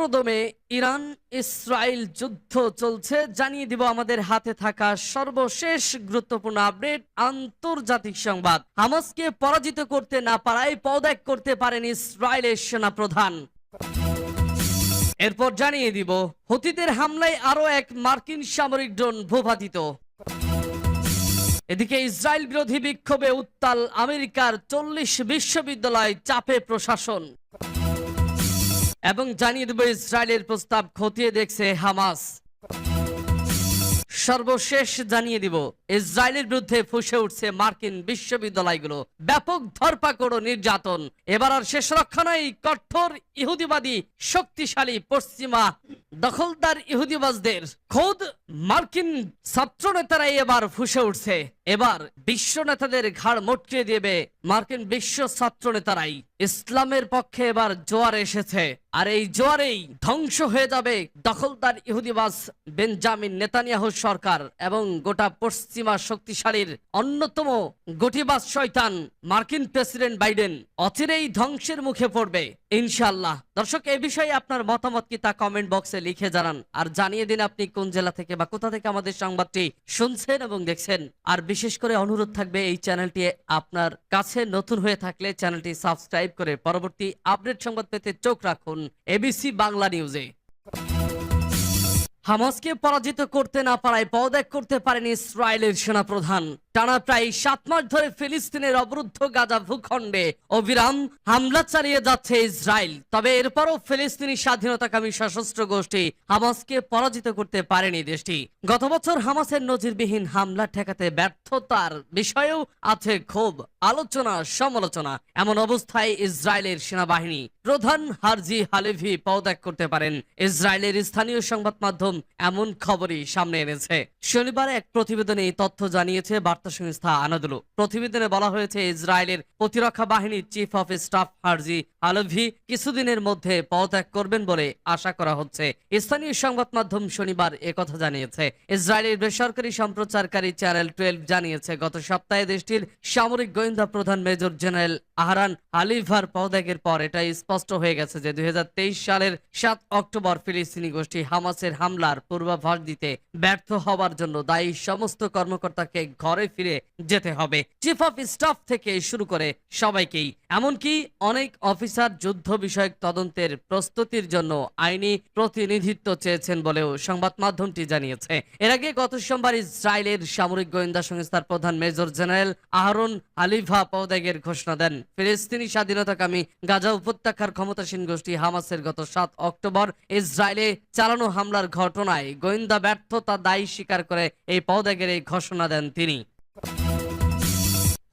পুরোদমে Iran Israel যুদ্ধ চলছে, জানিয়ে দিব আমাদের হাতে থাকা সর্বশেষ গুরুত্বপূর্ণ আপডেট। আন্তর্জাতিক সংবাদ, হামাসকে পরাজিত করতে না পারায় পদত্যাগ করতে পারেন ইসরায়েলের সেনাপ্রধান। এরপর জানিয়ে দিব হুতিদের হামলায় আরো এক মার্কিন সামরিক ড্রোন ভূপাতিত। এদিকে ইসরায়েল বিরোধী বিক্ষোভে উত্তাল আমেরিকার 40 বিশ্ববিদ্যালয়, চাপে প্রশাসন। এবং জানিয়ে দেব ইসরায়েলের প্রস্তাব খতিয়ে দেখছে হামাস। সর্বশেষ জানিয়ে দিব ইসরায়েলের বিরুদ্ধে ফুঁসে উঠছে মার্কিন বিশ্ববিদ্যালয়গুলো, ব্যাপক ধরপাকড় ও নির্যাতন। এবার আর শেষ রক্ষা নয়, কঠোর ইহুদিবাদী শক্তিশালী পশ্চিমা দখলদার ইহুদিবাজদের। খোদ মার্কিন ছাত্র নেতারাই এবার ফুঁসে উঠছে। এবার বিশ্ব নেতাদের ঘাড় মটকিয়ে দেবে মার্কিন বিশ্ব ছাত্র নেতারাই। ইসলামের পক্ষে এবার জোয়ার এসেছে, আর এই জোয়ারেই ধ্বংস হয়ে যাবে দখলদার ইহুদিবাজ বেঞ্জামিন নেতানিয়াহু সরকার এবং গোটা পশ্চিমা শক্তিশালীর অন্যতম গঠিবাজ শয়তান মার্কিন প্রেসিডেন্ট বাইডেন অচিরেই ধ্বংসের মুখে পড়বে ইনশাআল্লাহ। দর্শক, এই বিষয়ে আপনার মতামত কি তা কমেন্ট বক্সে লিখে জানান, আর জানিয়ে দিন আপনি কোন জেলা থেকে বা কোথা থেকে আমাদের সংবাদটি শুনছেন এবং দেখছেন। আর বিশেষ করে অনুরোধ থাকবে, এই চ্যানেলটি আপনার কাছে নতুন হয়ে থাকলে চ্যানেলটি সাবস্ক্রাইব করে পরবর্তী আপডেট সংবাদ পেতে চোখ রাখুন এবিসি বাংলা নিউজে। হামাসকে পরাজিত করতে না পারায় পদত্যাগ করতে পারেন ইসরায়েলের সেনাপ্রধান। টানা প্রায় 7 মাস ধরে ফিলিস্তিনের অবরুদ্ধ গাজা ভূখণ্ডে অবিরাম হামলা চালিয়ে যাচ্ছে ইসরায়েল। তবে এরপরও ফিলিস্তিনি স্বাধীনতাকামী সশস্ত্র গোষ্ঠী হামাসকে পরাজিত করতে পারেনি দেশটি। গত বছর হামাসের নজিরবিহীন হামলা ঠেকাতে ব্যর্থতার বিষয়েও আছে ক্ষোভ, আলোচনা, সমালোচনা। এমন অবস্থায় ইসরায়েলের সেনাবাহিনী প্রধান হারজি হালেভি পদত্যাগ করতে পারেন। ইসরায়েলের স্থানীয় সংবাদ মাধ্যম এমন খবরই সামনে এনেছে। শনিবার এক প্রতিবেদনে এই তথ্য জানিয়েছে বার্তা সংস্থা আনাদুলু। প্রতিবেদনে বলা হয়েছে, ইসরায়েলের প্রতিরক্ষা বাহিনীর chief of staff Herzi Halevi কিছুদিনের মধ্যে পদত্যাগ করবেন বলে আশা করা হচ্ছে। স্থানীয় সংবাদ মাধ্যম শনিবার একথা জানিয়েছে। ইসরায়েলের বেসরকারি সম্প্রচারকারী চ্যানেল 12 জানিয়েছে, গত সপ্তাহে দেশটির সামরিক গোয়েন্দা প্রধান মেজর জেনারেল আহরান হালিভার পদত্যাগের পর এটা স্পষ্ট হয়ে গেছে যে 2023 সালের 7 অক্টোবর ফিলিস্তিনি গোষ্ঠী হামাসের হামলার পূর্বাভাস দিতে ব্যর্থ হওয়ার জন্য দায়ী সমস্ত কর্মকর্তাকে ঘরে ফিরে যেতে হবে। চিফ অফ স্টাফ থেকে শুরু করে সবাইকেই, এমনকি অনেক অফিসার যুদ্ধ বিষয়ক তদন্তের প্রস্তুতির জন্য আইনি প্রতিনিধিত্ব চেয়েছেন বলেও সংবাদ মাধ্যমটি জানিয়েছে। এর আগে গত সোমবার ইসরায়েলের সামরিক গোয়েন্দা সংস্থার প্রধান মেজর জেনারেল আহরন হালিভা পদত্যাগের ঘোষণা দেন। ফিলিস্তিনি স্বাধীনতাকামী গাজা উপত্যকার ক্ষমতাসীন গোষ্ঠী হামাসের গত 7 অক্টোবর ইসরায়েলে চালানো হামলার ঘটনায় গোয়েন্দা ব্যর্থতা দায়ী স্বীকার করে এই পদত্যাগের এই ঘোষণা দেন তিনি।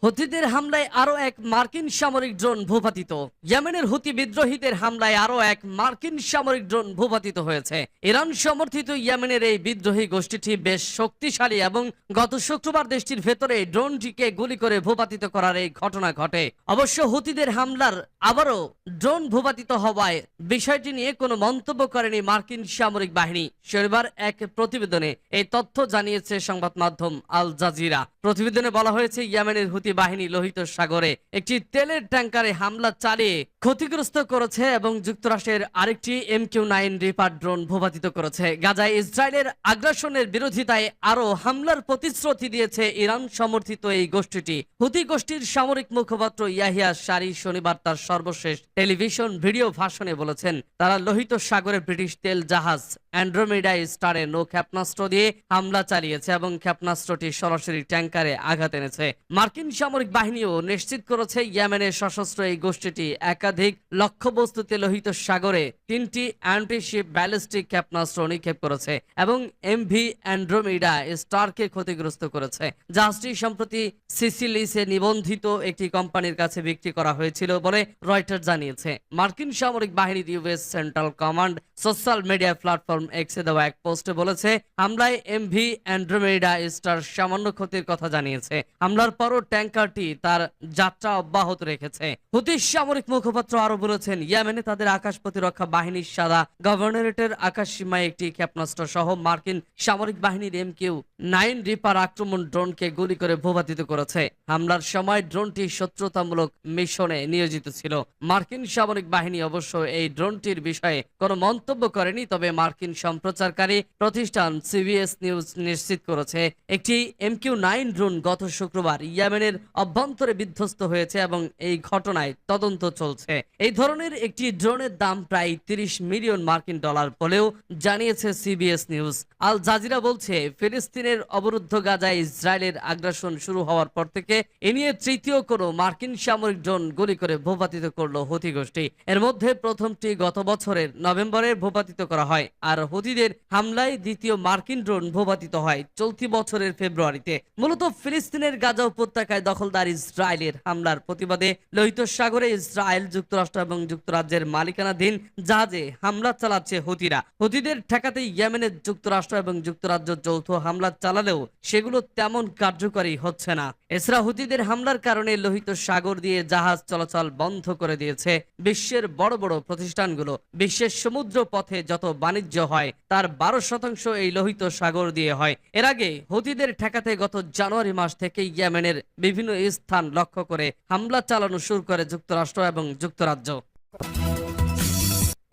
হুতিদের হামলায় আরো এক মার্কিন সামরিক ড্রোন ভূপাতিত। ইয়েমেনের হুতি বিদ্রোহীদের হামলায় আরো এক মার্কিন সামরিক ড্রোন ভূপাতিত হয়েছে। ইরান সমর্থিত ইয়েমেনের এই বিদ্রোহী গোষ্ঠীটি বেশ শক্তিশালী এবং গত শুক্রবার দেশটির ভেতরে ড্রোনটিকে গুলি করে ভূপাতিত করার এই ঘটনা ঘটে। অবশ্য হুতিদের হামলার আবারও ড্রোন ভূপাতিত হওয়ায় বিষয়টি নিয়ে কোনো মন্তব্য করেনি মার্কিন সামরিক বাহিনী। শনিবার এক প্রতিবেদনে এই তথ্য জানিয়েছে সংবাদ মাধ্যম আল জাজিরা। প্রতিবেদনে বলা হয়েছে, ইয়েমেনের হুতি বাহিনী লোহিত সাগরে একটি তেলের ট্যাঙ্কারে হামলা চালিয়ে ক্ষতিগ্রস্ত করেছে এবং যুক্তরাষ্ট্রের আরেকটি MQ-9 রিপার ড্রোন ভূপাতিত করেছে। গাজায় ইসরায়েলের আগ্রাসনের বিরোধিতায় আরো হামলার প্রতিশ্রুতি দিয়েছে ইরান সমর্থিত এই গোষ্ঠীটি। হুতি গোষ্ঠীর সামরিক মুখপাত্র ইয়াহিয়া সারি শনিবার তার সর্বশেষ টেলিভিশন ভিডিও ভাষণে বলেছেন, তারা লোহিত সাগরে ব্রিটিশ তেল জাহাজ অ্যান্ড্রোমেডা স্টারে নৌ ক্ষেপণাস্ত্র দিয়ে হামলা চালিয়েছে এবং ক্ষেপণাস্ত্রটি সরাসরি ট্যাঙ্কারে আঘাত এনেছে। মার্কিন সামরিক বাহিনীও নিশ্চিত করেছে, ইয়েমেনের সশস্ত্র এই গোষ্ঠীটি একাধিক লক্ষ্যবস্তুতে লোহিত সাগরে 3টি অ্যান্টিশিপ ব্যালিস্টিক ক্ষেপণাস্ত্র নিক্ষেপ করেছে এবং MV অ্যান্ড্রোমেডা স্টারকে ক্ষতিগ্রস্ত করেছে। জাহাজটি সম্প্রতি সিসিলিসে নিবন্ধিত একটি কোম্পানির কাছে বিক্রি করা হয়েছিল বলে রয়টার্স জানিয়েছে। মার্কিন সামরিক বাহিনীর US central command social media platform platform এক্সে দেওয়া এক পোস্টে বলেছে, হামলায় এমভি অ্যান্ড্রোমেডা স্টার সামান্য ক্ষতির কথা জানিয়েছে। হামলার পরও ট্যাঙ্কারটি তার যাত্রা অব্যাহত রেখেছে। হুতির সামরিক মুখপাত্র আরো বলেছেন, ইয়েমেনে তাদের আকাশ প্রতিরক্ষা বাহিনীর সাদা গভর্নরেটের আকাশ সীমায় একটি ক্ষেপণাস্ত্র সহ মার্কিন সামরিক বাহিনীর MQ-9 রিপার আক্রমণ ড্রোনকে গুলি করে ভূপাতিত করেছে। হামলার সময় ড্রোনটি শত্রুতামূলক মিশনে নিয়োজিত ছিল। মার্কিন সামরিক বাহিনী অবশ্য এই ড্রোনটির বিষয়ে কোনো মন্তব্য করেনি, তবে মার্কিন সম্প্রচারকারী প্রতিষ্ঠান CBS নিউজ নিশ্চিত করেছে একটি MQ-9 ড্রোন গত শুক্রবার ইয়েমেনের অভ্যন্তরে বিধ্বস্ত হয়েছে এবং এই ঘটনায় তদন্ত চলছে। এই ধরনের একটি ড্রোনের দাম প্রায় 30 মিলিয়ন মার্কিন ডলার বলেও জানিয়েছে CBS নিউজ। আল জাজিরা বলছে, ফিলিস্তিনের অবরুদ্ধ গাজায় ইসরায়েলের আগ্রাসন শুরু হওয়ার পর থেকে এ নিয়ে তৃতীয় কোনো মার্কিন সামরিক ড্রোন গুলি করে ভূপাতিত করল হুতি গোষ্ঠী। এর মধ্যে প্রথমটি গত বছরের নভেম্বরে ভূপাতিত করা হয়, আর হুতিদের হামলায় দ্বিতীয় মার্কিন ড্রোন ভূপাতিত হয় চলতি বছরের ফেব্রুয়ারিতে। মূলত ফিলিস্তিনের গাজা উপত্যকায় দখলদার ইসরায়েলের হামলার প্রতিবাদে লোহিত সাগরে ইসরায়েল, যুক্তরাষ্ট্র এবং যুক্তরাজ্যের মালিকানাধীন জাহাজে হামলা চালাচ্ছে হুতিরা। হুতিদের ঠেকাতে ইয়েমেনের যুক্তরাষ্ট্র এবং যুক্তরাজ্য যৌথ হামলা চালালেও সেগুলো তেমন কার্যকরী হচ্ছে না। এছাড়া হুতিদের হামলার কারণে লোহিত সাগর দিয়ে জাহাজ চলাচল বন্ধ করে দিয়েছে বিশ্বের বড় বড় প্রতিষ্ঠানগুলো। বিশ্বের সমুদ্র পথে যত বাণিজ্য হয় তার 12% এই লোহিত সাগর দিয়ে হয়। এর আগে হুতিদের ঠেকাতে গত জানুয়ারি মাস থেকে ইয়েমেনের বিভিন্ন স্থান লক্ষ্য করে হামলা চালানো শুরু করে যুক্তরাষ্ট্র এবং যুক্তরাজ্য।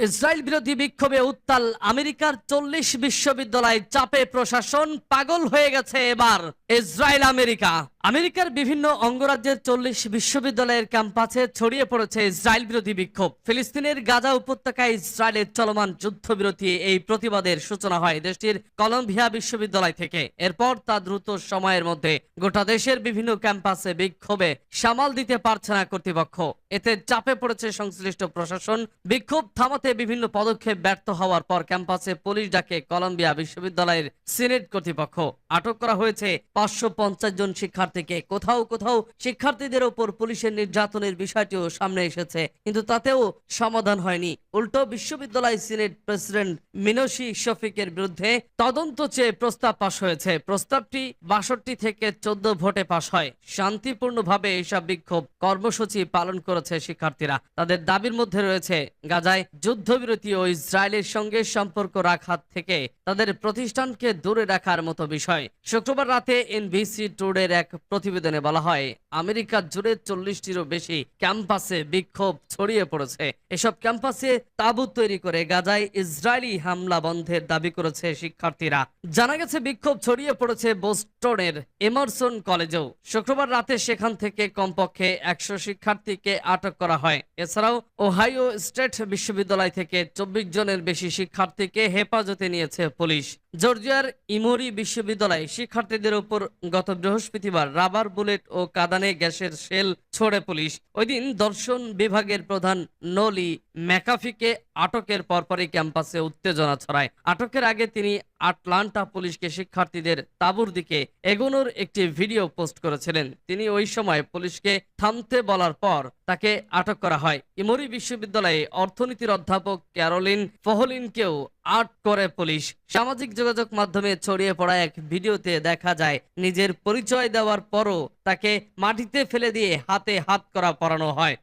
ইসরায়েল বিরোধী বিক্ষোভে উত্তাল আমেরিকার 40 বিশ্ববিদ্যালয়, চাপে প্রশাসন, পাগল হয়ে গেছে এবার ইসরায়েল আমেরিকা। আমেরিকার বিভিন্ন অঙ্গরাজ্যের 40 বিশ্ববিদ্যালয়ের ক্যাম্পাসে ছড়িয়ে পড়েছে ইসরায়েল বিরোধী বিক্ষোভ। ফিলিস্তিনের গাজা উপত্যকায় ইসরায়েলের চলমান যুদ্ধবিরতি এই প্রতিবাদের সূচনা হয় দেশটির কলম্বিয়া বিশ্ববিদ্যালয় থেকে। এরপর তা দ্রুত সময়ের মধ্যে গোটা দেশের বিভিন্ন ক্যাম্পাসে বিক্ষোভে সামাল দিতে পারছে না কর্তৃপক্ষ। এতে চাপে পড়েছে সংশ্লিষ্ট প্রশাসন। বিক্ষোভ থামাতে বিভিন্ন পদক্ষেপ ব্যর্থ হওয়ার পর ক্যাম্পাসে পুলিশ ডাকে কলম্বিয়া বিশ্ববিদ্যালয়ের সিনেট কর্তৃপক্ষ। আটক করা হয়েছে 550 জন শিক্ষার্থীকে। কোথাও কোথাও শিক্ষার্থীদের ওপর পুলিশের নির্যাতনের বিষয়টিও সামনে এসেছে, কিন্তু তাতেও সমাধান হয়নি। উল্টো বিশ্ববিদ্যালয় সিনেট প্রেসিডেন্ট মিনোশি শফিকের বিরুদ্ধে তদন্ত চেয়ে প্রস্তাব পাশ হয়েছে। প্রস্তাবটি 62 থেকে 14 ভোটে পাশ হয়। শান্তিপূর্ণভাবে এসব বিক্ষোভ কর্মসূচি পালন করেছে শিক্ষার্থীরা। তাদের দাবির মধ্যে রয়েছে গাজায় যুদ্ধবিরতি ও ইসরায়েলের সঙ্গে সম্পর্ক রাখা থেকে তাদের প্রতিষ্ঠানকে দূরে রাখার মতো বিষয়। শুক্রবার রাতে NBC টুডের এক প্রতিবেদনে বলা হয়, আমেরিকা জুড়ে 40টিরও বেশি ক্যাম্পাসে বিক্ষোভ ছড়িয়ে পড়েছে। এসব ক্যাম্পাসে তাঁবু তৈরি করে গাজায় ইসরায়েলি হামলা বন্ধের দাবি করেছে শিক্ষার্থীরা। জানা গেছে বিক্ষোভ ছড়িয়ে পড়েছে বোস্টনের এমারসন কলেজেও। শুক্রবার রাতে সেখান থেকে কমপক্ষে 100 শিক্ষার্থীকে আটক করা হয়। এছাড়াও ওহাইও স্টেট বিশ্ববিদ্যালয় থেকে 24 জনের বেশি শিক্ষার্থীকে হেফাজতে নিয়েছে পুলিশ। জর্জিয়ার ইমোরি বিশ্ববিদ্যালয়ে শিক্ষার্থীদের উপর গত বৃহস্পতিবার রাবার বুলেট ও কাঁদানে গ্যাসের শেল ছোড়ে পুলিশ। ওই দিন দর্শন বিভাগের প্রধান নলি ম্যাকাফিকে আটকের পরপরই ক্যাম্পাসে উত্তেজনা ছড়ায়। আটকের আগে তিনি আটলান্টা পুলিশকে শিক্ষার্থীদের তাঁবুর দিকে এগোনোর একটি ভিডিও পোস্ট করেছিলেন। তিনি ওই সময় পুলিশকে থামতে বলার পর তাকে আটক করা হয়। ইমোরি বিশ্ববিদ্যালয়ে অর্থনীতির অধ্যাপক ক্যারোলিন ফহলিনকেও আটক করে পুলিশ। সামাজিক যোগাযোগ মাধ্যমে ছড়িয়ে পড়া এক ভিডিওতে দেখা যায় নিজের পরিচয় দেওয়ার পরও তাকে মাটিতে ফেলে দিয়ে হাতে হাত করা পরানো হয়।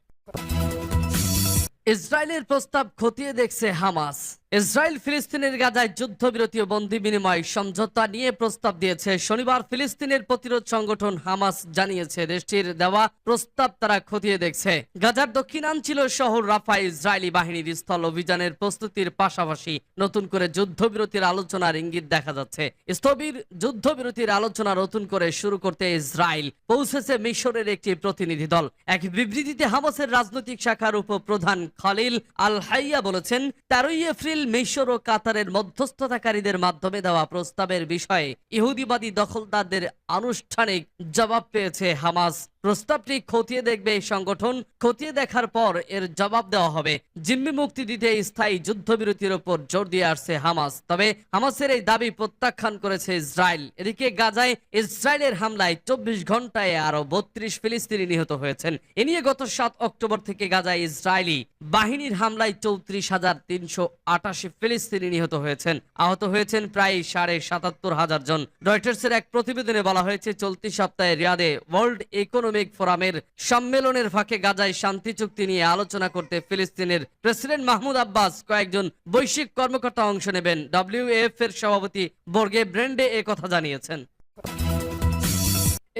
ইসরায়েলের প্রস্তাব খতিয়ে দেখছে হামাস। ইসরায়েল ফিলিস্তিনের গাজায় যুদ্ধবিরতি ও বন্দী বিনিময় সমঝোতা নিয়ে প্রস্তাব দিয়েছে। শনিবার ফিলিস্তিনের প্রতিরোধ সংগঠন হামাস জানিয়েছে দেশটির দেওয়া প্রস্তাব তারা খতিয়ে দেখছে। গাজার দক্ষিণাঞ্চল শহর রাফায় ইসরায়েলি বাহিনীর স্থল অভিযানের প্রস্তুতির পাশাপাশি নতুন করে যুদ্ধবিরতির আলোচনার ইঙ্গিত দেখা যাচ্ছে। স্থবির যুদ্ধবিরতির আলোচনা নতুন করে শুরু করতে ইসরায়েল পৌঁছেছে মিশরের একটি প্রতিনিধি দল। এক বিবৃতিতে হামাসের রাজনৈতিক শাখার উপপ্রধান খালিল আল হাইয়া বলেছেন, 13 এপ্রিল মিশর ও কাতারের মধ্যস্থতাকারীদের মাধ্যমে দেওয়া প্রস্তাবের বিষয়ে ইহুদিবাদী দখলদারদের আনুষ্ঠানিক জবাব পেয়েছে হামাস। প্রস্তাবটি খতিয়ে দেখবে এই সংগঠন। খতিয়ে দেখার পর এর জবাব দেওয়া হবে। জিম্মি মুক্তি দিতে স্থায়ী যুদ্ধবিরতির ওপর জোর দিয়ে আসছে হামাস। তবে হামাসের এই দাবি প্রত্যাখ্যান করেছে ইসরায়েল। এদিকে গাজায় ইসরায়েলের হামলায় 24 ঘন্টায় আরো 32 ফিলিস্তিনি নিহত হয়েছেন। এ নিয়ে গত 7 অক্টোবর থেকে গাজায় ইসরায়েলি বাহিনীর হামলায় 34,388 ফিলিস্তিনি নিহত হয়েছেন। আহত হয়েছেন প্রায় 77,500 জন। রয়টার্সের এক প্রতিবেদনে বলা হয়েছে, চলতি সপ্তাহে রিয়াদে ওয়ার্ল্ড ইকোনমিক ফোরামের সম্মেলনের ফাঁকে গাজায় শান্তি চুক্তি নিয়ে আলোচনা করতে ফিলিস্তিনের প্রেসিডেন্ট মাহমুদ আব্বাস কয়েকজন বৈশ্বিক কর্মকর্তা অংশ নেবেন। WEF এর সভাপতি বর্গে ব্রেন্ডে কথা জানিয়েছেন।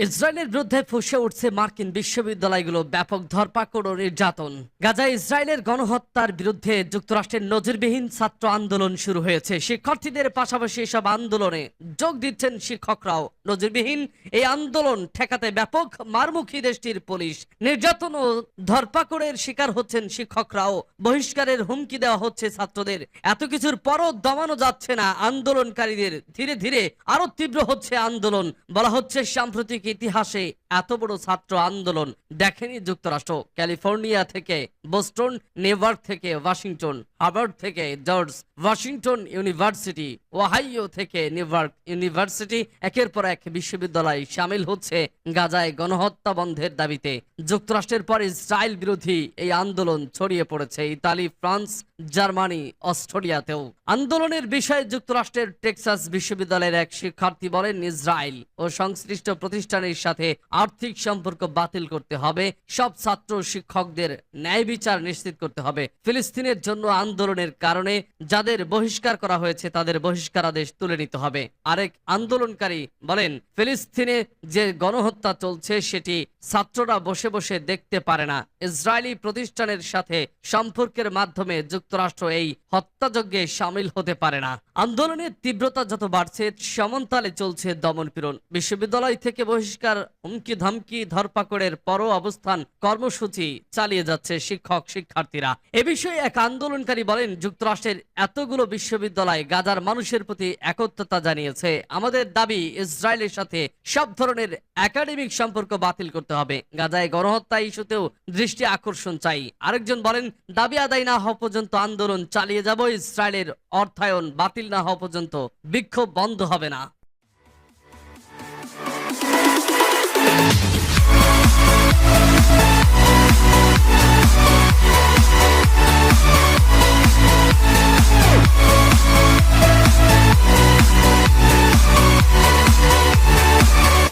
ইসরায়েলের বিরুদ্ধে ফুঁসে উঠছে মার্কিন বিশ্ববিদ্যালয়গুলো ব্যাপক ধরপাকড় ও নির্যাতন। গাজায় ইসরায়েলের গণহত্যার বিরুদ্ধে যুক্তরাষ্ট্রের নজিরবিহীন ছাত্র আন্দোলন শুরু হয়েছে। শিক্ষার্থীদের পাশাপাশি এসব আন্দোলনে যোগ দিচ্ছেন শিক্ষকরাও। নজিরবিহীন এই আন্দোলন ঠেকাতে ব্যাপক মারমুখী দেশটির পুলিশ। নির্যাতন ও ধরপাকড়ের শিকার হচ্ছেন শিক্ষকরাও। বহিষ্কারের হুমকি দেওয়া হচ্ছে ছাত্রদের। এত কিছুর পরও দমানো যাচ্ছে না আন্দোলনকারীদের। ধীরে ধীরে আরো তীব্র হচ্ছে আন্দোলন। বলা হচ্ছে সাম্প্রতিক ইতিহাসে এত বড় ছাত্র আন্দোলন দেখেনি যুক্তরাষ্ট্র। ক্যালিফোর্নিয়া থেকে বোস্টন, নিউ ইয়র্ক থেকে ওয়াশিংটন, হার্ভার্ড থেকে জর্জ ওয়াশিংটন ইউনিভার্সিটি, ওহাইও থেকে নিউ ইয়র্ক ইউনিভার্সিটি, একের পর এক বিশ্ববিদ্যালয় সামিল হচ্ছে গাজায় গণহত্যা বন্ধের দাবিতে। যুক্তরাষ্ট্রের পর ইসরায়েল বিরোধী এই আন্দোলন ছড়িয়ে পড়েছে ইতালি, ফ্রান্স, জার্মানি, অস্ট্রেলিয়াতেও। আন্দোলনের বিষয়ে যুক্তরাষ্ট্রের টেক্সাস বিশ্ববিদ্যালয়ের এক শিক্ষার্থী বলেন, ইসরায়েল ও সংশ্লিষ্ট প্রতিষ্ঠানের সাথে আর্থিক সম্পর্ক বাতিল করতে হবে। সব ছাত্র শিক্ষকদের ন্যায় বিচার নিশ্চিত করতে হবে। ফিলিস্তিনের জন্য আন্দোলনের কারণে যাদের বহিষ্কার করা হয়েছে তাদের বহিষ্কারাদেশ তুলে নিতে হবে। আরেক আন্দোলনকারী বলেন, ফিলিস্তিনে যে গণহত্যা চলছে সেটি ছাত্ররা বসে বসে দেখতে পারে না। ইসরায়েলি প্রতিষ্ঠানের সাথে সম্পর্কের মাধ্যমে যুক্তরাষ্ট্র এই হত্যাযজ্ঞে সামিল হতে পারে না। আন্দোলনের তীব্রতা যত বাড়ছে সমান্তালে চলছে দমনপীড়ন। বিশ্ববিদ্যালয় থেকে বহিষ্কার, হুমকি ধামকি, ধরপাকড়ের পরও অবস্থান কর্মসূচি চালিয়ে যাচ্ছে শিক্ষক শিক্ষার্থীরা। এ বিষয়ে এক আন্দোলনকারী বলেন, যুক্তরাষ্ট্রের এতগুলো বিশ্ববিদ্যালয় গাজার মানুষের প্রতি একত্রতা জানিয়েছে। আমাদের দাবি ইসরায়েলের সাথে সব ধরনের একাডেমিক সম্পর্ক বাতিল করতে হবে। গাজায় গণহত্যা ইস্যুতেও দৃষ্টি আকর্ষণ চাই। আরেকজন বলেন, দাবি আদায় না হওয়া পর্যন্ত আন্দোলন চালিয়ে যাব। ইসরায়েলের অর্থায়ন বাতিল না হওয়া পর্যন্ত বিক্ষোভ বন্ধ হবে না।